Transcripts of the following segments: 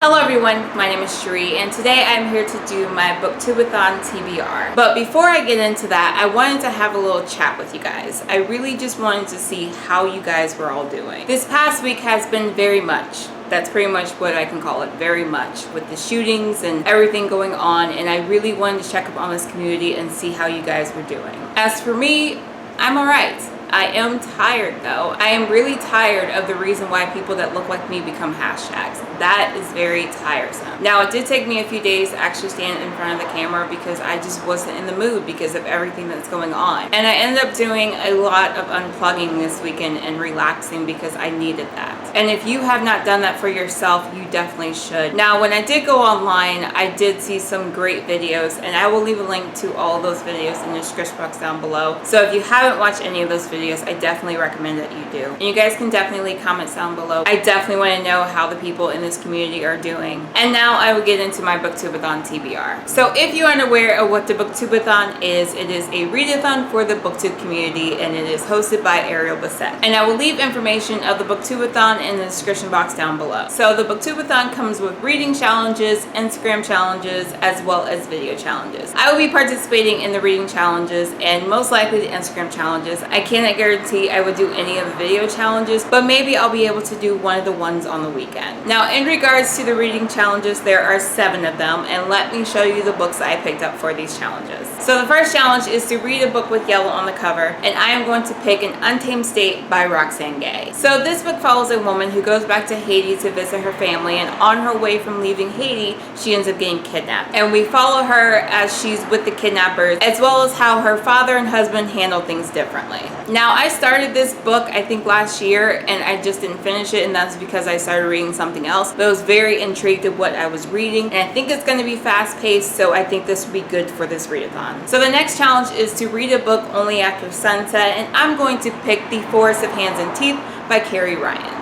Hello everyone, my name is Cherie and today I'm here to do my BookTubeAthon TBR. But before I get into that, I wanted to have a little chat with you guys. I really just wanted to see how you guys were all doing. This past week has been very much. That's pretty much what I can call it, very much, with the shootings and everything going on, and I really wanted to check up on this community and see how you guys were doing. As for me, I'm alright. I am tired though. I am really tired of the reason why people that look like me become hashtags. That is very tiresome. Now, it did take me a few days to actually stand in front of the camera because I just wasn't in the mood because of everything that's going on. And I ended up doing a lot of unplugging this weekend and relaxing because I needed that. And if you have not done that for yourself, you definitely should. Now, when I did go online, I did see some great videos, and I will leave a link to all those videos in the description box down below. So if you haven't watched any of those videos, I definitely recommend that you do. And you guys can definitely leave comments down below. I definitely want to know how the people in this community are doing. And now I will get into my BookTubeAthon TBR. So if you aren't aware of what the BookTubeAthon is, it is a readathon for the BookTube community, and it is hosted by Ariel Bassett. And I will leave information of the BookTubeAthon in the description box down below. So the BookTubeAthon comes with reading challenges, Instagram challenges, as well as video challenges. I will be participating in the reading challenges and most likely the Instagram challenges. I cannot guarantee I would do any of the video challenges, but maybe I'll be able to do one of the ones on the weekend. Now, in regards to the reading challenges, there are 7 of them, and let me show you the books that I picked up for these challenges. So the first challenge is to read a book with yellow on the cover, and I am going to pick an Untamed State by Roxane Gay. So this book follows a woman who goes back to Haiti to visit her family, and on her way from leaving Haiti, she ends up getting kidnapped. And we follow her as she's with the kidnappers, as well as how her father and husband handle things differently. Now, I started this book, I think last year, and I just didn't finish it, and that's because I started reading something else, but I was very intrigued at what I was reading, and I think it's going to be fast-paced, so I think this would be good for this readathon. So the next challenge is to read a book only after sunset, and I'm going to pick The Forest of Hands and Teeth by Cherie.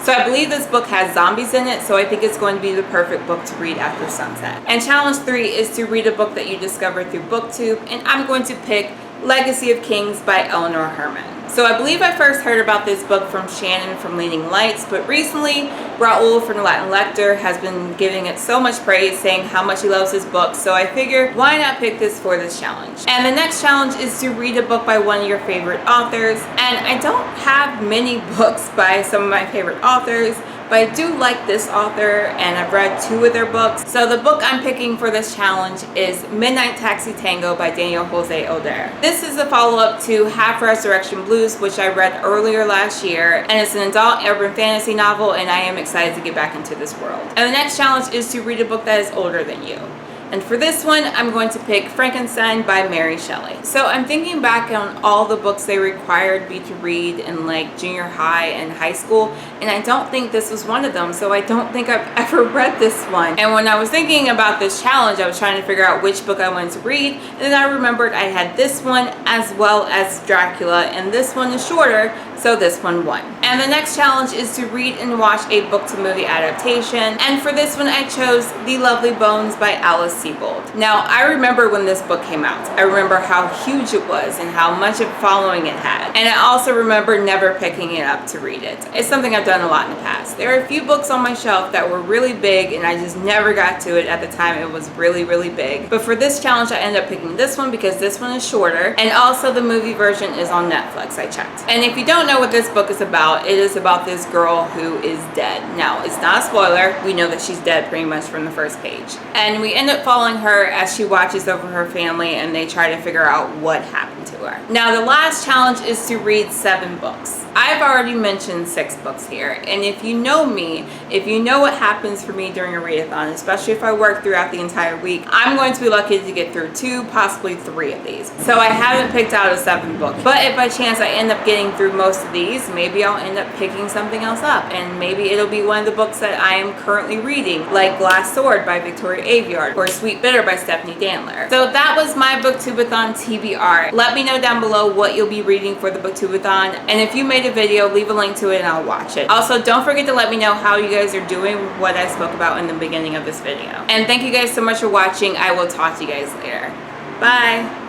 So I believe this book has zombies in it, so I think it's going to be the perfect book to read after sunset. And challenge 3 is to read a book that you discovered through BookTube, and I'm going to pick Legacy of Kings by Eleanor Herman. So I believe I first heard about this book from Shannon from Leading Lights, but recently Raul from the Latin Lector has been giving it so much praise, saying how much he loves his book, so I figured why not pick this for this challenge. And the next challenge is to read a book by one of your favorite authors, and I don't have many books by some of my favorite authors, but I do like this author, and I've read 2 of their books. So the book I'm picking for this challenge is Midnight Taxi Tango by Daniel Jose Oder. This is a follow-up to Half Resurrection Blues, which I read earlier last year, and it's an adult urban fantasy novel, and I am excited to get back into this world. And the next challenge is to read a book that is older than you. And for this one, I'm going to pick Frankenstein by Mary Shelley. So I'm thinking back on all the books they required me to read in like junior high and high school, and I don't think this was one of them, so I don't think I've ever read this one. And when I was thinking about this challenge, I was trying to figure out which book I wanted to read, and then I remembered I had this one as well as Dracula, and this one is shorter, so this one won. And the next challenge is to read and watch a book-to-movie adaptation, and for this one I chose The Lovely Bones by Alice Sebold. Now, I remember when this book came out. I remember how huge it was and how much of following it had. And I also remember never picking it up to read it. It's something I've done a lot in the past. There are a few books on my shelf that were really big and I just never got to it at the time. It was really, really big. But for this challenge, I ended up picking this one because this one is shorter, and also the movie version is on Netflix, I checked. And if you don't know what this book is about, it is about this girl who is dead. Now, it's not a spoiler. We know that she's dead pretty much from the first page. And we end up following her as she watches over her family, and they try to figure out what happened to her. Now, the last challenge is to read 7 books. I've already mentioned 6 books here, and if you know me, if you know what happens for me during a readathon, especially if I work throughout the entire week, I'm going to be lucky to get through 2, possibly 3 of these. So I haven't picked out a 7th book, but if by chance I end up getting through most of these, maybe I'll end up picking something else up, and maybe it'll be one of the books that I am currently reading, like Glass Sword by Victoria Aveyard, or Sweet Bitter by Stephanie Danler. So that was my BookTubeAthon TBR. Let me know down below what you'll be reading for the BookTubeAthon, and if you made a video, leave a link to it and I'll watch it. Also, don't forget to let me know how you guys are doing with what I spoke about in the beginning of this video. And thank you guys so much for watching. I will talk to you guys later. Bye!